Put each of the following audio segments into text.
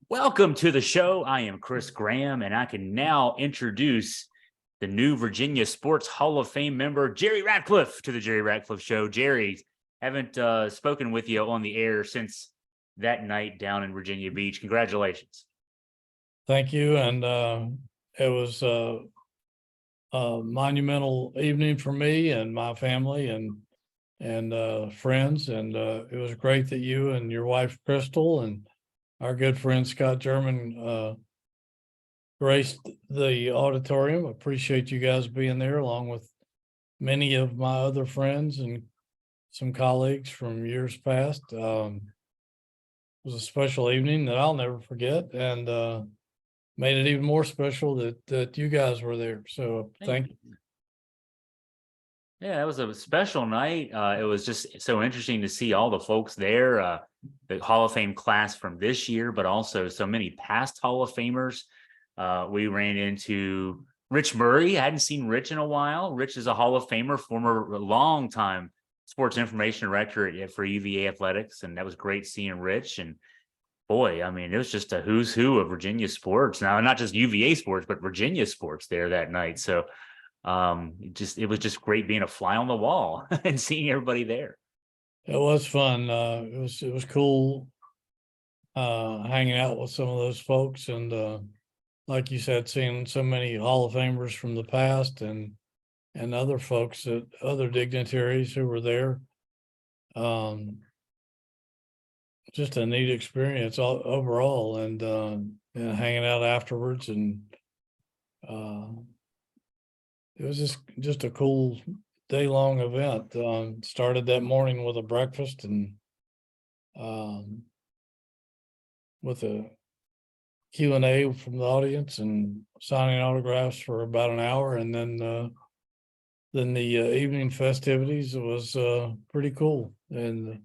Welcome to the show. I am Chris Graham, and I can now introduce the new Virginia Sports Hall of Fame member, Jerry Ratcliffe, to the Jerry Ratcliffe Show. Jerry, haven't spoken with you on the air since that night down in Virginia Beach. Congratulations. Thank you. And it was a monumental evening for me and my family and friends. And it was great that you and your wife, Crystal, and our good friend, Scott German, graced the auditorium. Appreciate you guys being there, along with many of my other friends and some colleagues from years past. It was a special evening that I'll never forget, and made it even more special that you guys were there. So thank you. Yeah, it was a special night. It was just so interesting to see all the folks there, the Hall of Fame class from this year, but also so many past Hall of Famers. We ran into Rich Murray. I hadn't seen Rich in a while. Rich is a Hall of Famer, former longtime sports information director for UVA athletics, and that was great seeing Rich. And boy, I mean, it was just a who's who of Virginia sports. Now, not just UVA sports, but Virginia sports there that night. So it was just great being a fly on the wall and seeing everybody there. It was fun. It was cool hanging out with some of those folks, and like you said, seeing so many Hall of Famers from the past and other folks, other dignitaries who were there. Just a neat experience overall, and hanging out afterwards, and it was just a cool day-long event. Started that morning with a breakfast and with a Q&A from the audience and signing autographs for about an hour, and then the evening festivities was pretty cool. And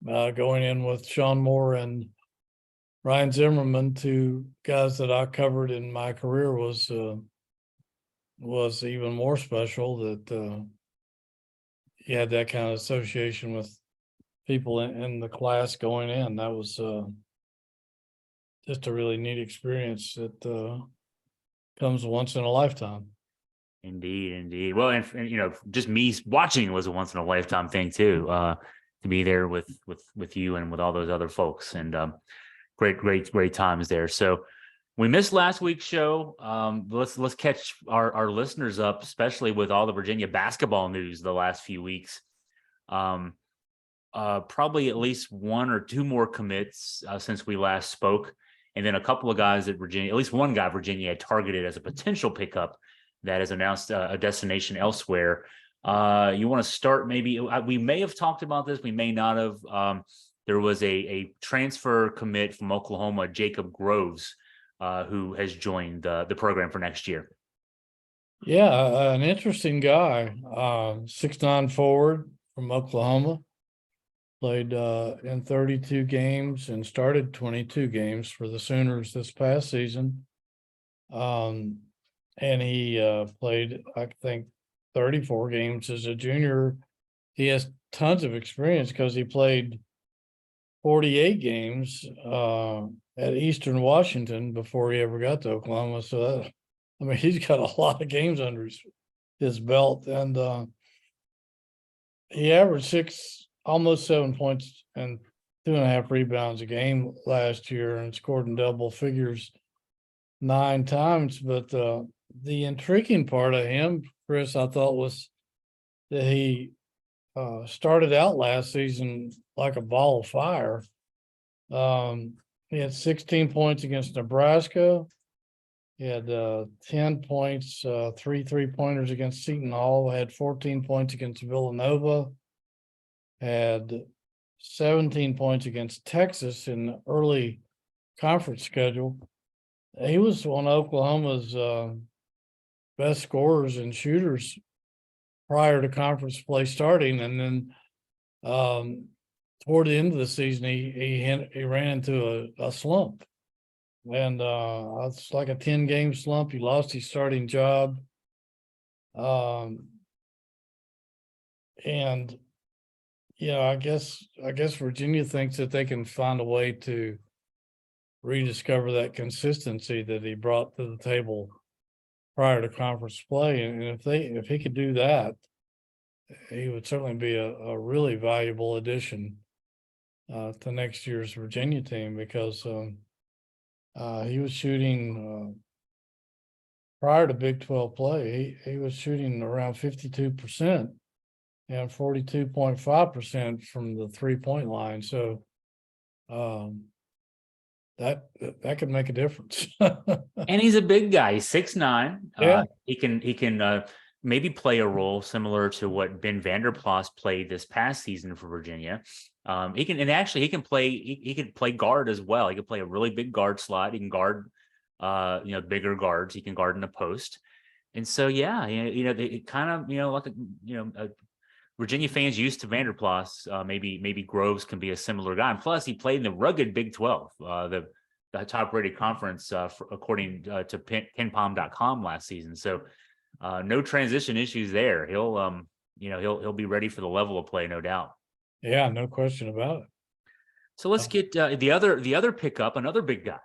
going in with Sean Moore and Ryan Zimmerman, two guys that I covered in my career, was even more special, that you had that kind of association with people in the class going in. That was just a really neat experience that comes once in a lifetime. Indeed. Well, and just me watching was a once in a lifetime thing too. To be there with you and with all those other folks, and great times there. So we missed last week's show. Let's catch our listeners up, especially with all the Virginia basketball news the last few weeks. Probably at least one or two more commits since we last spoke, and then a couple of guys at Virginia, at least one guy Virginia had targeted as a potential pickup that has announced a destination elsewhere. You want to start? Maybe we may have talked about this, we may not have. There was a transfer commit from Oklahoma, Jacob Groves, who has joined the program for next year. Yeah, an interesting guy. 6'9" forward from Oklahoma. Played in 32 games and started 22 games for the Sooners this past season. And he played, I think, 34 games as a junior. He has tons of experience because he played 48 games at Eastern Washington before he ever got to Oklahoma. So he's got a lot of games under his belt, and he averaged almost 7 points and 2.5 rebounds a game last year, and scored in double figures 9 times. But the intriguing part of him, Chris, I thought, was that he started out last season like a ball of fire. He had 16 points against Nebraska. He had 10 points, 3 3-pointers against Seton Hall. Had 14 points against Villanova. Had 17 points against Texas in the early conference schedule. He was one of Oklahoma's best scorers and shooters prior to conference play starting, and then toward the end of the season, he ran into a slump, and it's like a 10-game slump. He lost his starting job, and I guess Virginia thinks that they can find a way to rediscover that consistency that he brought to the table prior to conference play. And if he could do that, he would certainly be a really valuable addition to next year's Virginia team, because he was shooting prior to Big 12 play. He was shooting around 52% and 42.5% from the 3-point line. So that could make a difference. And he's a big guy. He's 6'9". Yeah. He can maybe play a role similar to what Ben Vanderplas played this past season for Virginia. He can play guard as well. He can play a really big guard slot. He can guard bigger guards. He can guard in the post. And so they kind of Virginia fans used to Vanderplas. Maybe Groves can be a similar guy. And plus, he played in the rugged Big 12, the top-rated conference, according to pinpalm.com last season. So no transition issues there. He'll be ready for the level of play, no doubt. Yeah, no question about it. So let's get the other pickup, another big guy.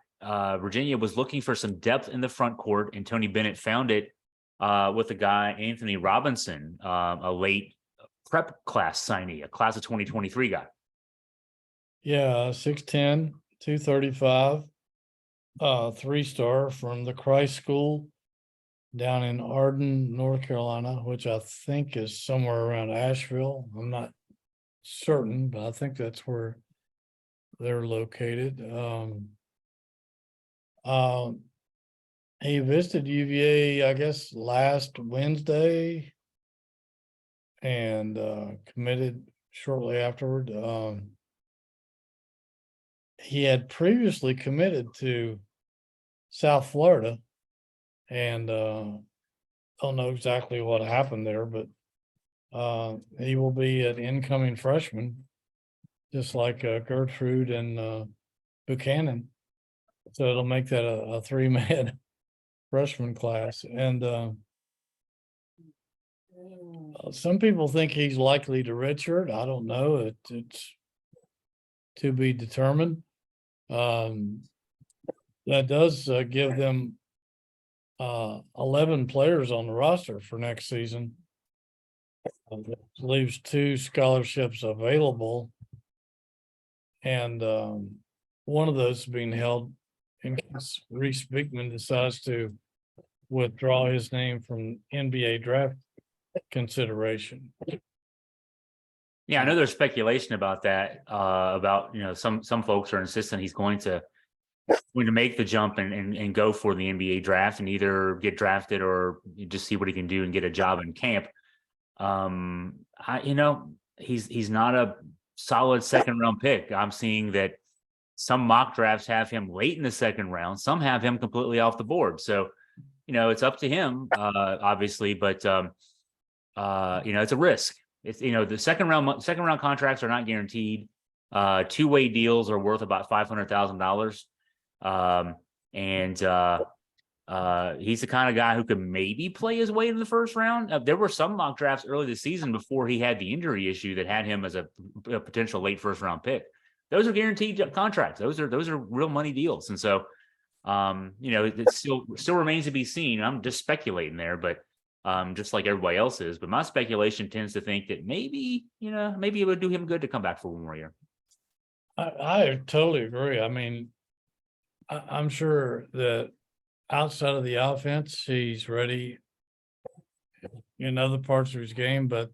Virginia was looking for some depth in the front court, and Tony Bennett found it with a guy, Anthony Robinson, a late prep class signee, a class of 2023 guy. Yeah, 6'10", 235, 3-star from the Christ School down in Arden, North Carolina, which I think is somewhere around Asheville. I'm not certain, but I think that's where they're located. He visited UVA, I guess, last Wednesday, and committed shortly afterward. He had previously committed to South Florida, and don't know exactly what happened there, but he will be an incoming freshman, just like Gertrude and Buchanan. So it'll make that a 3-man freshman class. And some people think he's likely to redshirt. I don't know. It's to be determined. That does give them 11 players on the roster for next season. That leaves 2 scholarships available, and one of those is being held in case Reese Bickman decides to withdraw his name from NBA draft consideration. Yeah, I know there's speculation about that. Some folks are insisting he's going to make the jump and go for the NBA draft and either get drafted or just see what he can do and get a job in camp. He's not a solid second round pick. I'm seeing that some mock drafts have him late in the second round. Some have him completely off the board. So, it's up to him, obviously, but it's a risk. It's, the second round contracts are not guaranteed. 2-way deals are worth about $500,000. He's the kind of guy who could maybe play his way in the first round. There were some mock drafts early this season before he had the injury issue that had him as a potential late first round pick. Those are guaranteed contracts. Those are real money deals. And so, it still remains to be seen. I'm just speculating there, but just like everybody else is. But my speculation tends to think that maybe it would do him good to come back for one more year. I totally agree. I mean, I'm sure that outside of the offense, he's ready in other parts of his game, but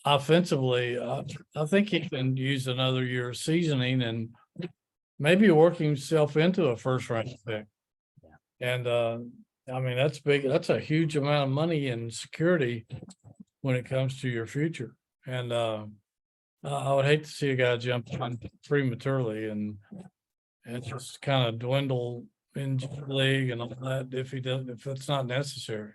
offensively, I think he can use another year of seasoning and maybe work himself into a first round pick. And that's big. That's a huge amount of money and security when it comes to your future. And I would hate to see a guy jump on prematurely and just kind of dwindle in the league and all that if it's not necessary.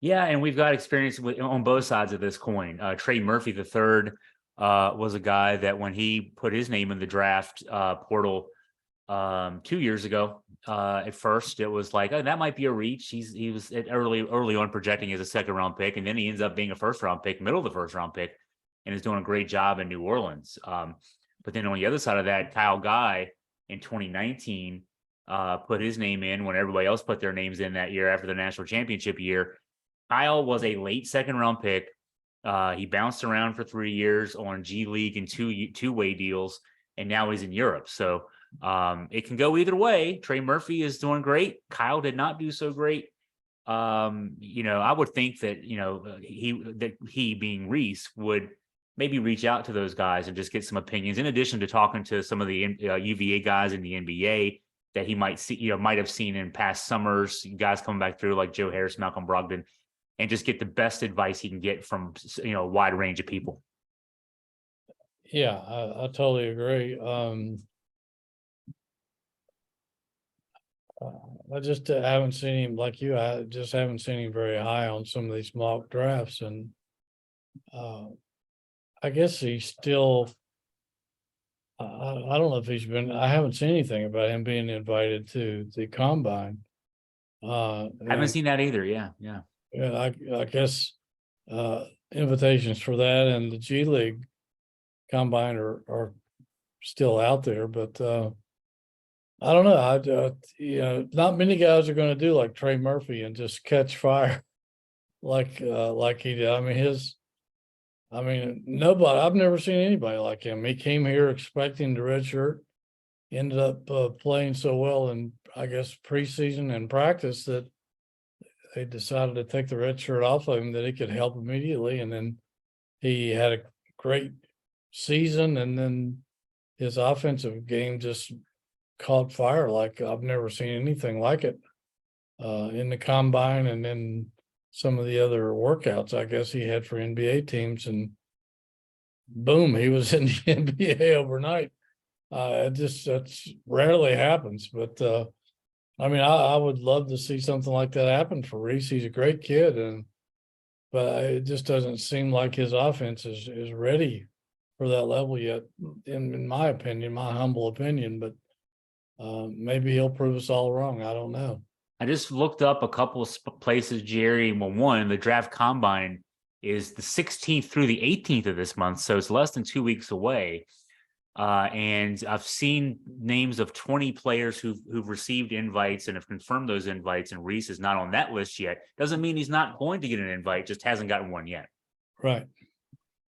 Yeah, and we've got experience on both sides of this coin. Trey Murphy III was a guy that when he put his name in the draft portal 2 years ago, at first it was like, oh, that might be a reach. He was early on projecting as a second round pick, and then he ends up being a first round pick, middle of the first round pick, and is doing a great job in New Orleans. But then on the other side of that, Kyle Guy in 2019, put his name in when everybody else put their names in that year after the national championship year. Kyle was a late second round pick. He bounced around for 3 years on G League and two-way deals, and now he's in Europe. So it can go either way. Trey Murphy is doing great. Kyle did not do so great. I would think that he being Reese would maybe reach out to those guys and just get some opinions, in addition to talking to some of the UVA guys in the NBA that he might see, might have seen in past summers, guys coming back through like Joe Harris, Malcolm Brogdon, and just get the best advice he can get from a wide range of people. Yeah, I totally agree. I just haven't seen him like you. I just haven't seen him very high on some of these mock drafts, and I guess he's still. I don't know if he's been. I haven't seen anything about him being invited to the combine. I haven't seen that either. Yeah. Yeah, I guess invitations for that and the G League combine are still out there, but I don't know. Not many guys are going to do like Trey Murphy and just catch fire like he did. Nobody. I've never seen anybody like him. He came here expecting the red shirt, ended up playing so well in, I guess, preseason and practice that they decided to take the red shirt off of him that he could help immediately, and then he had a great season, and then his offensive game just caught fire like I've never seen anything like it in the combine and then some of the other workouts I guess he had for NBA teams, and boom, he was in the NBA overnight. That's rarely happens, but I would love to see something like that happen for Reese. He's a great kid, but it just doesn't seem like his offense is ready for that level yet, in my opinion, my humble opinion. But maybe he'll prove us all wrong. I don't know. I just looked up a couple of places, Jerry. Well, one, the draft combine is the 16th through the 18th of this month, so it's less than 2 weeks away. And I've seen names of 20 players who've received invites and have confirmed those invites, and Reese is not on that list yet. Doesn't mean he's not going to get an invite, just hasn't gotten one yet. Right.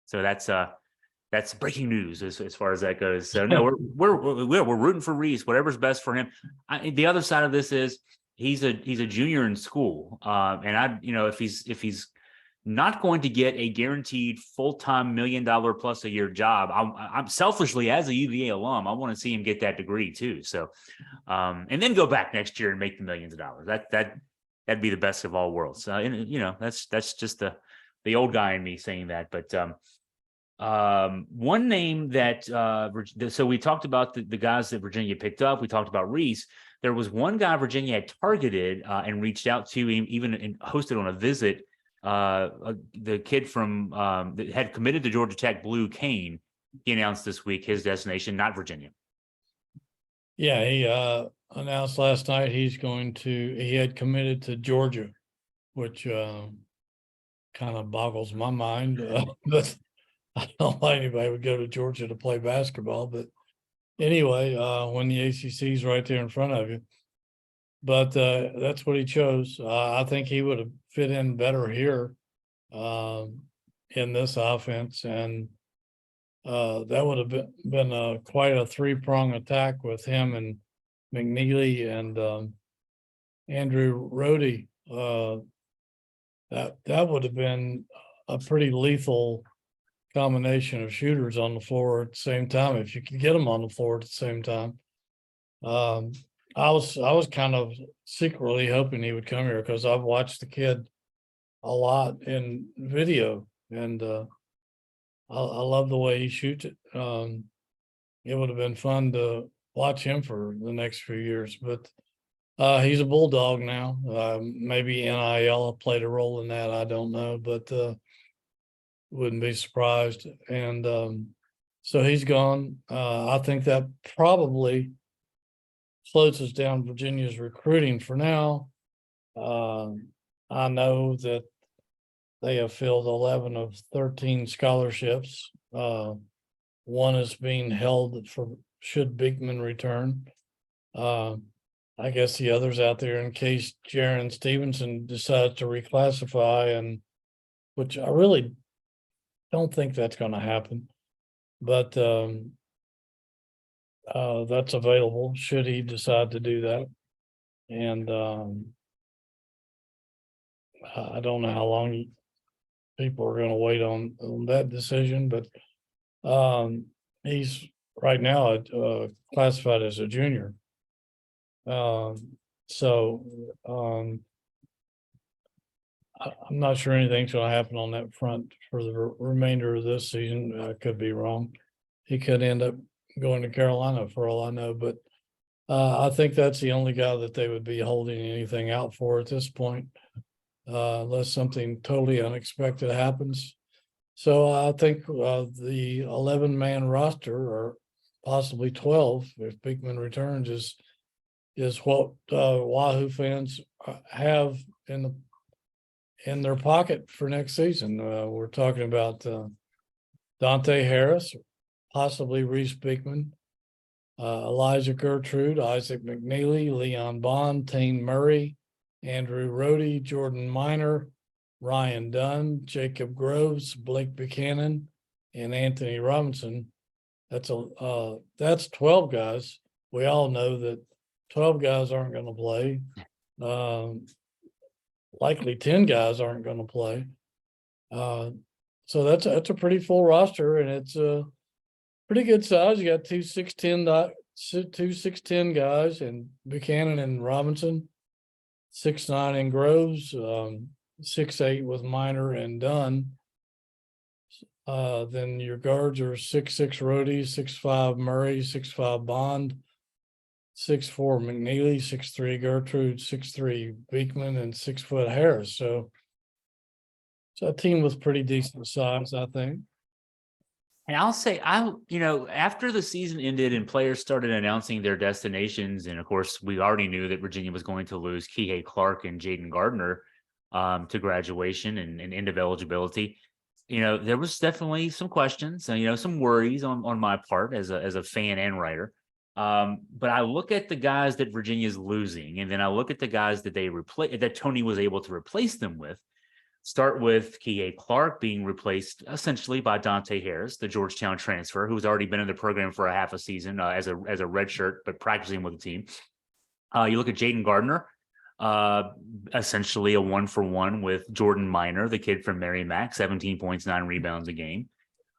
So that's breaking news as far as that goes. So no, we're rooting for Reese, whatever's best for him. The other side of this is he's a junior in school, and if he's not going to get a guaranteed full-time $1 million plus a year job, I'm selfishly, as a UVA alum, I want to see him get that degree too. So, and then go back next year and make the millions of dollars. That'd be the best of all worlds. That's just the old guy in me saying that. But one name that so we talked about the guys that Virginia picked up. We talked about Reese. There was one guy Virginia had targeted and reached out to him, even hosted on a visit. The kid from that had committed to Georgia Tech, Blue Kane. He announced this week his destination, not Virginia. Yeah, he announced last night he had committed to Georgia, which kind of boggles my mind. But I don't know why anybody would go to Georgia to play basketball. But anyway, when the ACC is right there in front of you. But that's what he chose. I think he would have fit in better here in this offense. And that would have been quite a three-prong attack with him and McNeely and Andrew Rhodey. That would have been a pretty lethal combination of shooters on the floor at the same time, if you could get them on the floor at the same time. I was kind of secretly hoping he would come here because I've watched the kid a lot in video, and I love the way he shoots it. It would have been fun to watch him for the next few years, but he's a Bulldog now. Maybe NIL played a role in that. I don't know, but wouldn't be surprised. And so he's gone. I think that probably slows us down Virginia's recruiting for now. I know that they have filled 11 of 13 scholarships. One is being held should Beekman return. I guess the others out there in case Jaron Stevenson decides to reclassify, and which I really don't think that's going to happen, but that's available should he decide to do that. And I don't know how long people are going to wait on that decision, but he's right now classified as a junior. So I'm not sure anything's going to happen on that front for the remainder of this season. I could be wrong. He could end up going to Carolina for all I know, but I think that's the only guy that they would be holding anything out for at this point, unless something totally unexpected happens. So I think the 11-man roster, or possibly 12, if Beekman returns, is what Wahoo fans have in their pocket for next season. We're talking about Dante Harris, possibly Reese Beekman, Elijah Gertrude, Isaac McNeely, Leon Bond, Tane Murray, Andrew Rohde, Jordan Minor, Ryan Dunn, Jacob Groves, Blake Buchanan, and Anthony Robinson. That's 12 guys. We all know that 12 guys aren't going to play. Likely 10 guys aren't going to play. So that's a pretty full roster, and it's a pretty good size. You got two 6'10" guys, and Buchanan and Robinson, 6'9" in Groves, 6'8" with Minor and Dunn. Then your guards are 6'6" Rohde, 6'5" Murray, 6'5" Bond, 6'4" McNeely, 6'3" Gertrude, 6'3" Beekman, and 6 foot Harris. So it's a team with pretty decent size, I think. And I'll say, after the season ended and players started announcing their destinations, and of course, we already knew that Virginia was going to lose Kihei Clark and Jaden Gardner to graduation and end of eligibility. There was definitely some questions and, some worries on my part as a fan and writer. But I look at the guys that Virginia's losing, and then I look at the guys that that Tony was able to replace them with. Start with Kihei Clark being replaced essentially by Dante Harris, the Georgetown transfer, who's already been in the program for a half a season as a redshirt, but practicing with the team. You look at Jaden Gardner, essentially a 1-for-1 with Jordan Minor, the kid from Merrimack, 17 points, 9 rebounds a game.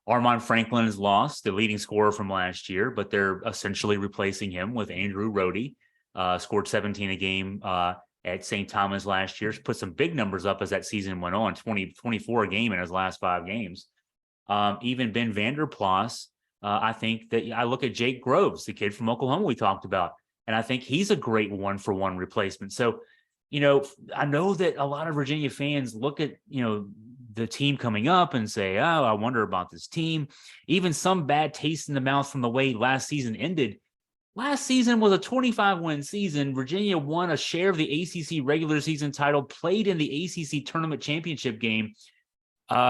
Armand Franklin is lost, the leading scorer from last year, but they're essentially replacing him with Andrew Rohde, scored 17 a game at St. Thomas last year, put some big numbers up as that season went on, 24 a game in his last 5 games. Even Ben Vanderplas, I think that I look at Jake Groves, the kid from Oklahoma we talked about, and I think he's a great 1-for-1 replacement. So, I know that a lot of Virginia fans look at, the team coming up and say, oh, I wonder about this team. Even some bad taste in the mouth from the way last season ended. Last season was a 25-win season. Virginia won a share of the ACC regular season title, played in the ACC tournament championship game,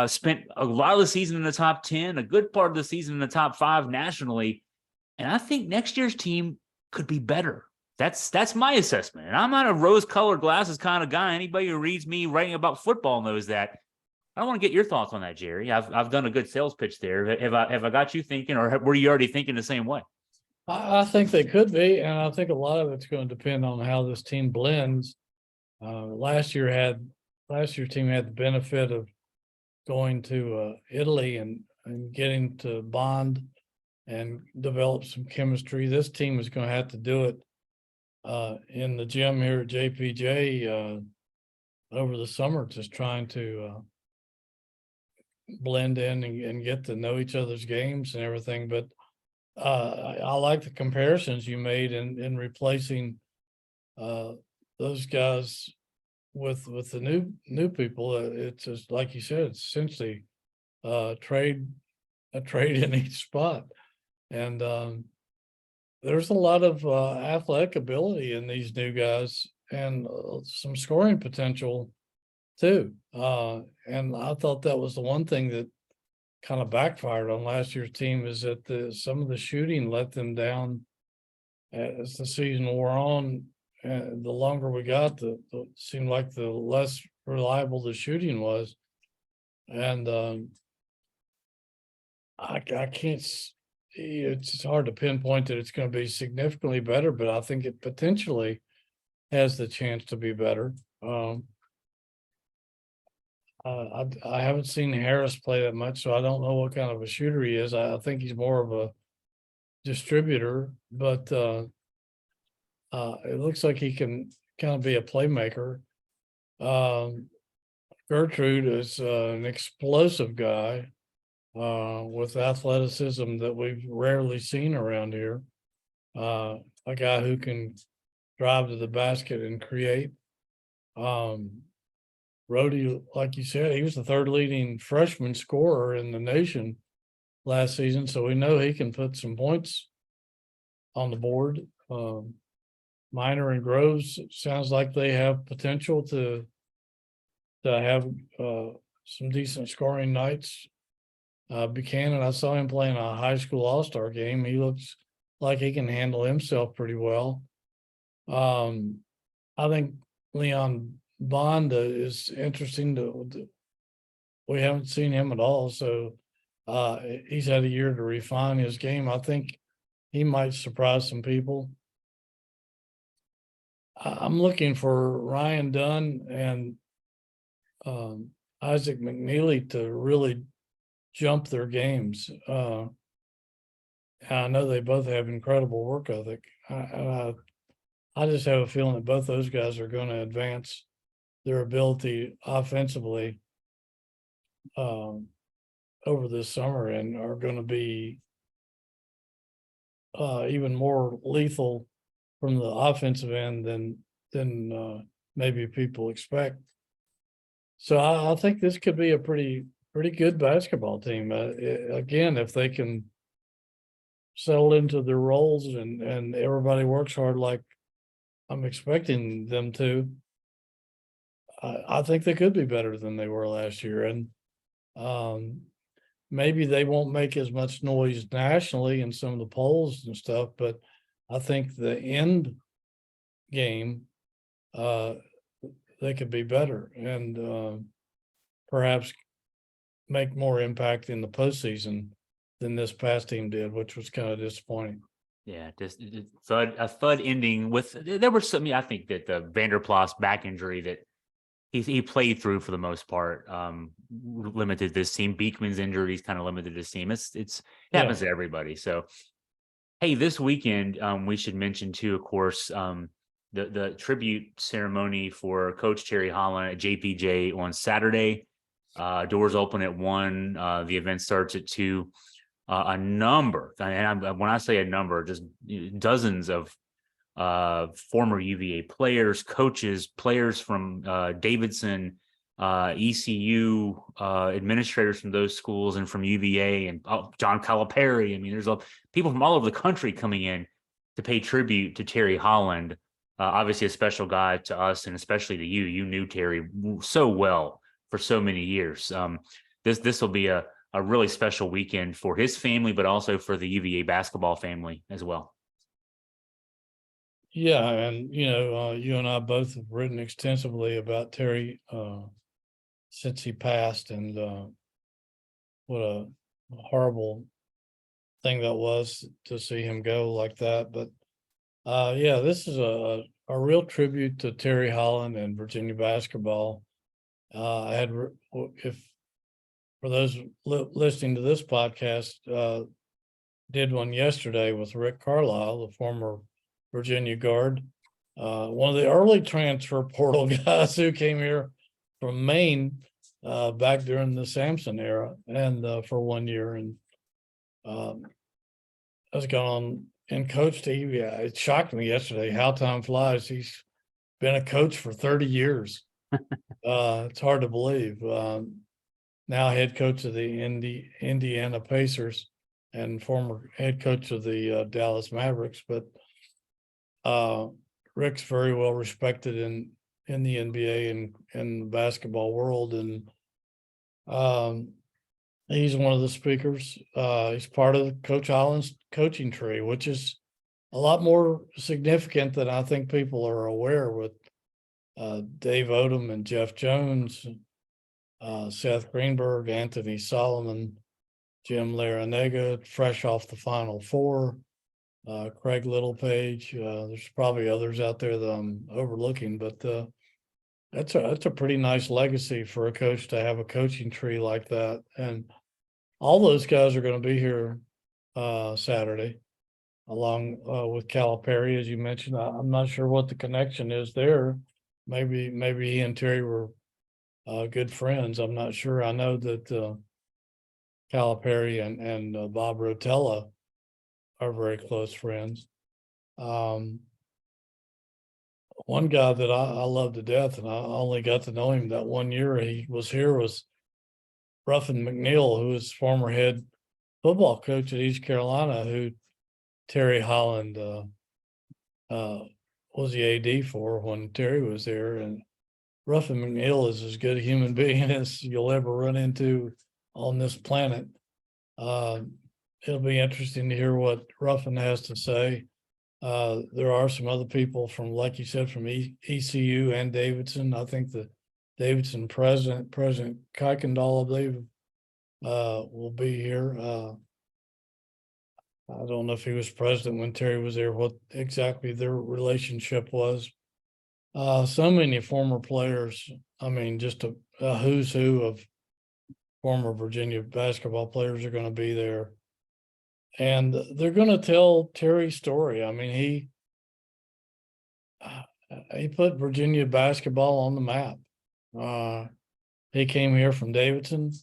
spent a lot of the season in the top 10, a good part of the season in the top 5 nationally. And I think next year's team could be better. That's my assessment. And I'm not a rose-colored glasses kind of guy. Anybody who reads me writing about football knows that. I want to get your thoughts on that, Jerry. I've done a good sales pitch there. Have I got you thinking, or were you already thinking the same way? I think they could be, and I think a lot of it's going to depend on how this team blends. Last year's team had the benefit of going to Italy and getting to bond and develop some chemistry. This team is going to have to do it in the gym here at JPJ over the summer, just trying to blend in and get to know each other's games and everything. But I like the comparisons you made in replacing those guys with the new people. It's just like you said, it's essentially a trade in each spot, and there's a lot of athletic ability in these new guys, and some scoring potential too. And I thought that was the one thing that kind of backfired on last year's team is that some of the shooting let them down as the season wore on. The longer we got, the seemed like the less reliable the shooting was, and I can't. It's hard to pinpoint that it's going to be significantly better, but I think it potentially has the chance to be better. I haven't seen Harris play that much, so I don't know what kind of a shooter he is. I think he's more of a distributor, but it looks like he can kind of be a playmaker. Gertrude is an explosive guy with athleticism that we've rarely seen around here. A guy who can drive to the basket and create. Rhodey, like you said, he was the third leading freshman scorer in the nation last season, so we know he can put some points on the board. Minor and Groves sounds like they have potential to have some decent scoring nights. Buchanan, I saw him playing a high school all-star game. He looks like he can handle himself pretty well. I think Leon Bond is interesting we haven't seen him at all, so he's had a year to refine his game. I think he might surprise some people. I'm looking for Ryan Dunn and Isaac McNeely to really jump their games. I know they both have incredible work ethic. I just have a feeling that both those guys are going to advance their ability offensively over this summer and are going to be even more lethal from the offensive end than maybe people expect. So I think this could be a pretty good basketball team. Again, if they can settle into their roles and everybody works hard like I'm expecting them to, I think they could be better than they were last year. And maybe they won't make as much noise nationally in some of the polls and stuff, but I think the end game, they could be better and perhaps make more impact in the postseason than this past team did, which was kind of disappointing. Yeah, just a thud ending with there were some. I think that the Vanderplas back injury that he played through for the most part limited this team. Beekman's injuries kind of limited this team. It happens to everybody. So hey, this weekend we should mention too, of course, the tribute ceremony for Coach Terry Holland at JPJ on Saturday. Doors open at 1. The event starts at 2. A number, and when I say a number, just dozens of former UVA players, coaches, players from Davidson, ECU, administrators from those schools and from UVA, and John Calipari. I mean, there's people from all over the country coming in to pay tribute to Terry Holland. Obviously, a special guy to us, and especially to you. You knew Terry so well for so many years. This will be a really special weekend for his family, but also for the UVA basketball family as well. Yeah, and you and I both have written extensively about Terry since he passed, and what a horrible thing that was to see him go like that. But yeah, this is a real tribute to Terry Holland and Virginia basketball. For those listening to this podcast, did one yesterday with Rick Carlisle, the former Virginia guard, one of the early transfer portal guys who came here from Maine back during the Sampson era, and for 1 year, and has gone on and coached UVA. It shocked me yesterday how time flies. He's been a coach for 30 years. It's hard to believe. Now head coach of the Indiana Pacers and former head coach of the Dallas Mavericks. But Rick's very well respected in the NBA and in the basketball world. And He's one of the speakers. He's part of Coach Holland's coaching tree, which is a lot more significant than I think people are aware, with Dave Odom and Jeff Jones, Seth Greenberg, Anthony Solomon, Jim Larinaga, fresh off the Final Four, Craig Littlepage. There's probably others out there that I'm overlooking, but that's a pretty nice legacy for a coach to have a coaching tree like that. And all those guys are going to be here Saturday, along with Calipari, as you mentioned. I'm not sure what the connection is there. Maybe he and Terry were good friends. I'm not sure. I know that Calipari and Bob Rotella are very close friends. One guy that I love to death, and I only got to know him that one year he was here, was Ruffin McNeil, who was former head football coach at East Carolina, who Terry Holland was the AD for when Terry was there. And Ruffin McNeil is as good a human being as you'll ever run into on this planet. It'll be interesting to hear what Ruffin has to say. There are some other people from, like you said, from ECU and Davidson. I think the Davidson President Kuykendall, I believe, will be here. I don't know if he was president when Terry was there, what exactly their relationship was. So many former players. I mean, just a who's who of former Virginia basketball players are going to be there. And they're going to tell Terry's story. I mean, he put Virginia basketball on the map. He came here from Davidson,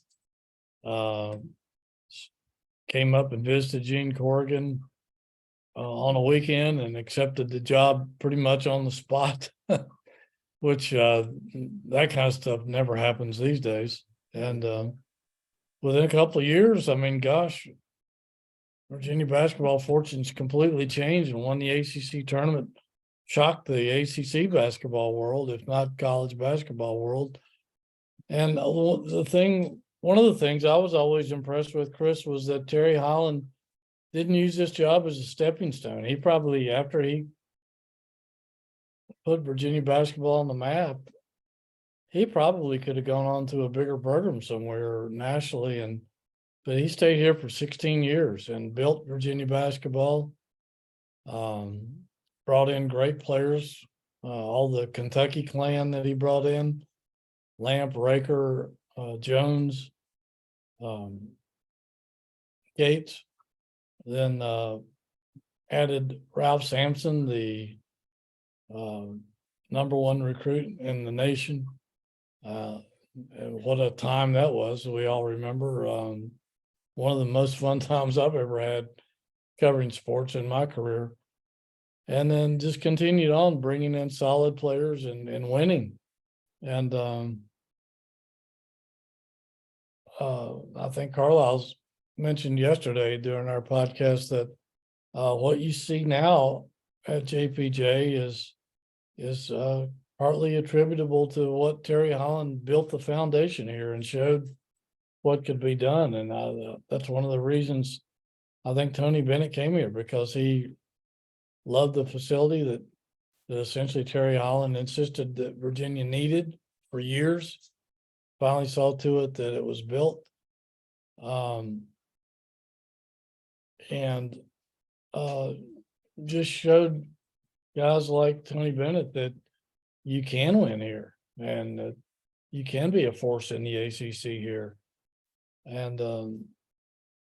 came up and visited Gene Corrigan on a weekend and accepted the job pretty much on the spot, which that kind of stuff never happens these days. And within a couple of years, I mean, gosh, Virginia basketball fortunes completely changed and won the ACC tournament, shocked the ACC basketball world, if not college basketball world. And one of the things I was always impressed with, Chris, was that Terry Holland didn't use this job as a stepping stone. He probably, after he put Virginia basketball on the map, he probably could have gone on to a bigger program somewhere nationally. But he stayed here for 16 years and built Virginia basketball, brought in great players, all the Kentucky clan that he brought in, Lamp, Raker, Jones, Gates, then added Ralph Sampson, the #1 recruit in the nation. And what a time that was. We all remember. One of the most fun times I've ever had covering sports in my career. And then just continued on bringing in solid players and winning. And I think Carlisle's mentioned yesterday during our podcast that what you see now at JPJ is partly attributable to what Terry Holland built the foundation here and showed what could be done. And that's one of the reasons I think Tony Bennett came here, because he loved the facility that essentially Terry Holland insisted that Virginia needed for years. Finally saw to it that it was built. And just showed guys like Tony Bennett that you can win here and that you can be a force in the ACC here. And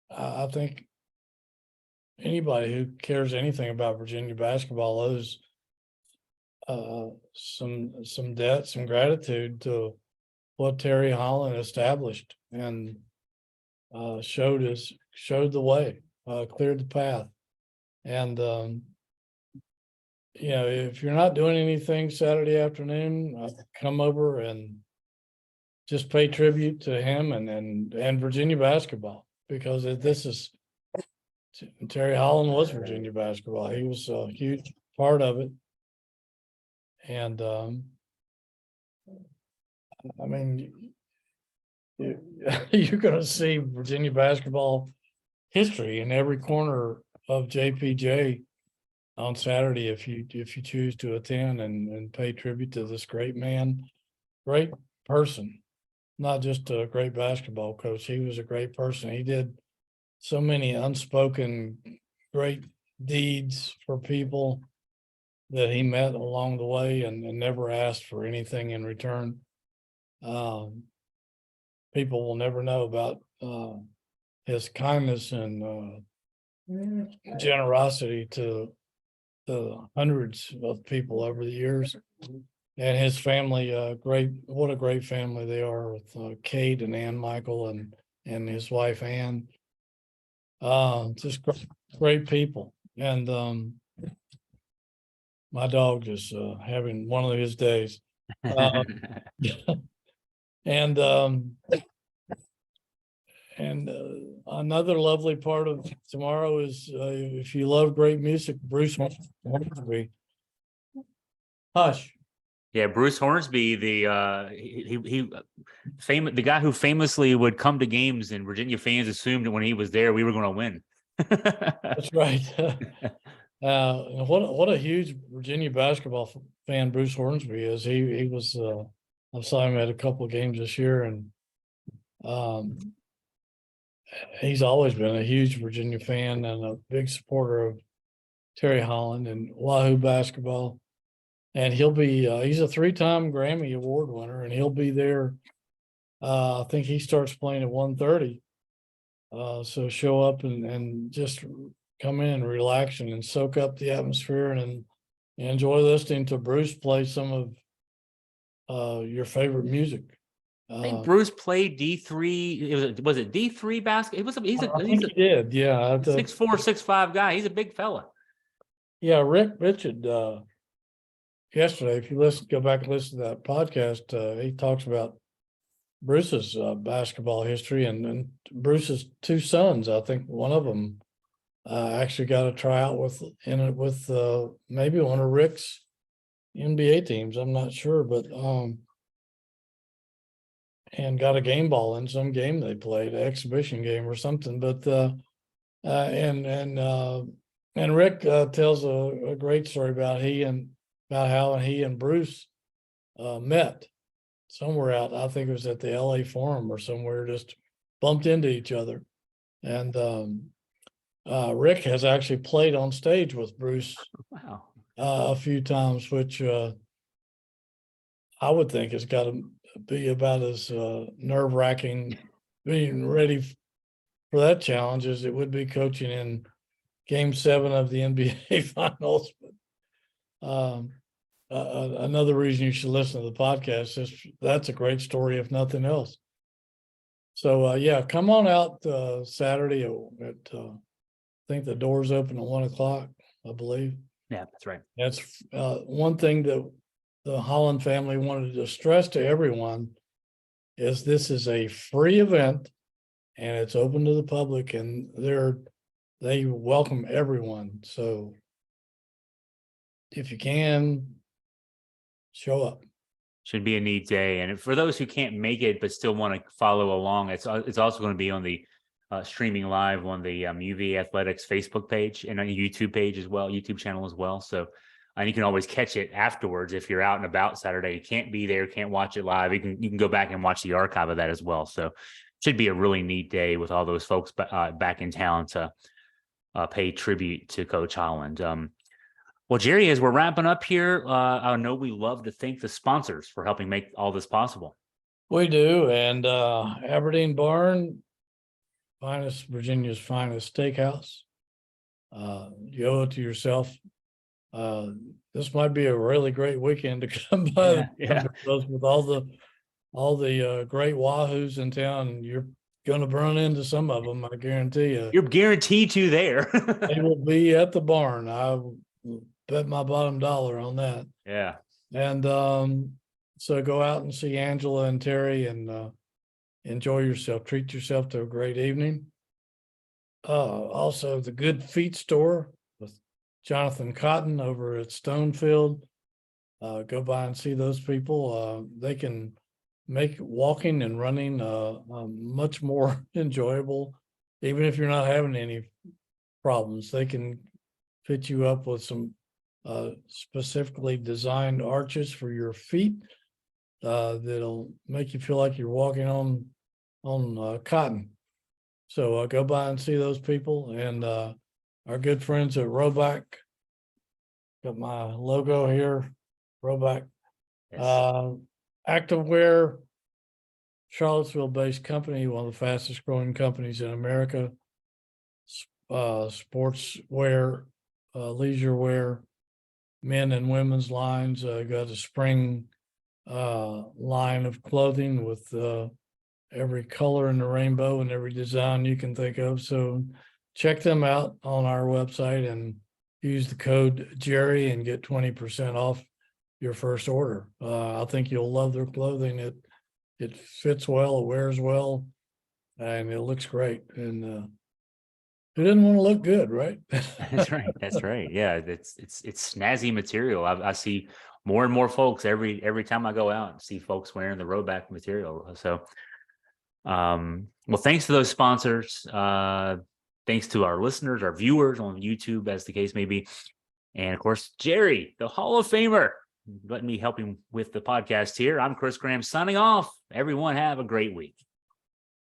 I think anybody who cares anything about Virginia basketball owes some debt, some gratitude to what Terry Holland established and showed the way, cleared the path. And if you're not doing anything Saturday afternoon, come over and just pay tribute to him and Virginia basketball, because Terry Holland was Virginia basketball. He was a huge part of it. And I mean, you're going to see Virginia basketball history in every corner of JPJ on Saturday if you choose to attend and pay tribute to this great man, great person, not just a great basketball coach. He was a great person. He did so many unspoken great deeds for people that he met along the way and never asked for anything in return. People will never know about his kindness and generosity to the hundreds of people over the years. And his family, what a great family they are with Kate and Ann Michael and his wife Ann. Just great people. And my dog is having one of his days. And another lovely part of tomorrow is if you love great music, Bruce Hornsby. Hush. Yeah, Bruce Hornsby, the guy who famously would come to games, and Virginia fans assumed that when he was there, we were going to win. That's right. What a huge Virginia basketball fan Bruce Hornsby is. He was. I saw him at a couple of games this year, and he's always been a huge Virginia fan and a big supporter of Terry Holland and Wahoo basketball. And he'll be, he's a 3-time Grammy Award winner, and he'll be there. I think he starts playing at 1:30. So show up and just come in and relax and soak up the atmosphere and enjoy listening to Bruce play some of your favorite music. I think Bruce played D3. Was it D3 basketball? He did. Yeah. 6'4", 6'5" guy. He's a big fella. Yeah. Rick Richard, yesterday, if you go back and listen to that podcast, he talks about Bruce's basketball history and Bruce's 2 sons. I think one of them actually got a tryout with maybe one of Rick's NBA teams. I'm not sure, but and got a game ball in some game they played, an exhibition game or something. But and Rick tells a great story about how he and Bruce met somewhere out. I think it was at the LA Forum or somewhere, just bumped into each other. And Rick has actually played on stage with Bruce. Wow. A few times, which I would think has got to be about as nerve-wracking being ready for that challenge as it would be coaching in Game 7 of the NBA Finals. But another reason you should listen to the podcast is that's a great story, if nothing else. So yeah, come on out Saturday at I think the doors open at 1:00, I believe. Yeah, that's right. That's one thing that the Holland family wanted to stress to everyone is this is a free event and it's open to the public, and they welcome everyone. So if you can, show up. Should be a neat day. And for those who can't make it but still want to follow along, it's also going to be on the streaming live on the UVA Athletics Facebook page and on the YouTube page as well, YouTube channel as well. So and you can always catch it afterwards if you're out and about Saturday. You can't be there, can't watch it live. You can go back and watch the archive of that as well. So should be a really neat day with all those folks back in town to pay tribute to Coach Holland. Well, Jerry, as we're wrapping up here, I know we love to thank the sponsors for helping make all this possible. We do. And Aberdeen Barn, Virginia's finest steakhouse. You owe it to yourself. This might be a really great weekend to come by with all the great Wahoos in town. You're going to run into some of them, I guarantee you. You're guaranteed to there. They will be at the barn. I bet my bottom dollar on that. Yeah. And so go out and see Angela and Terry and enjoy yourself. Treat yourself to a great evening. Also, the Good Feet Store with Jonathan Cotton over at Stonefield. Go by and see those people. They can make walking and running much more enjoyable. Even if you're not having any problems, they can fit you up with some specifically designed arches for your feet that'll make you feel like you're walking on cotton. So go by and see those people, and our good friends at Roback. Got my logo here, Roback. Yes. Activewear, Charlottesville-based company, one of the fastest growing companies in America. Sportswear, leisure wear, men and women's lines. Got a spring line of clothing with every color in the rainbow and every design you can think of. So check them out on our website and use the code Jerry and get 20% off your first order. I think you'll love their clothing. It fits well, it wears well, and it looks great. And who didn't want to look good, right? That's right. That's right. Yeah, it's snazzy material. I see more and more folks every time I go out and see folks wearing the Roback material. So, well, thanks to those sponsors. Thanks to our listeners, our viewers on YouTube, as the case may be, and of course, Jerry, the Hall of Famer, letting me help him with the podcast here. I'm Chris Graham signing off. Everyone have a great week.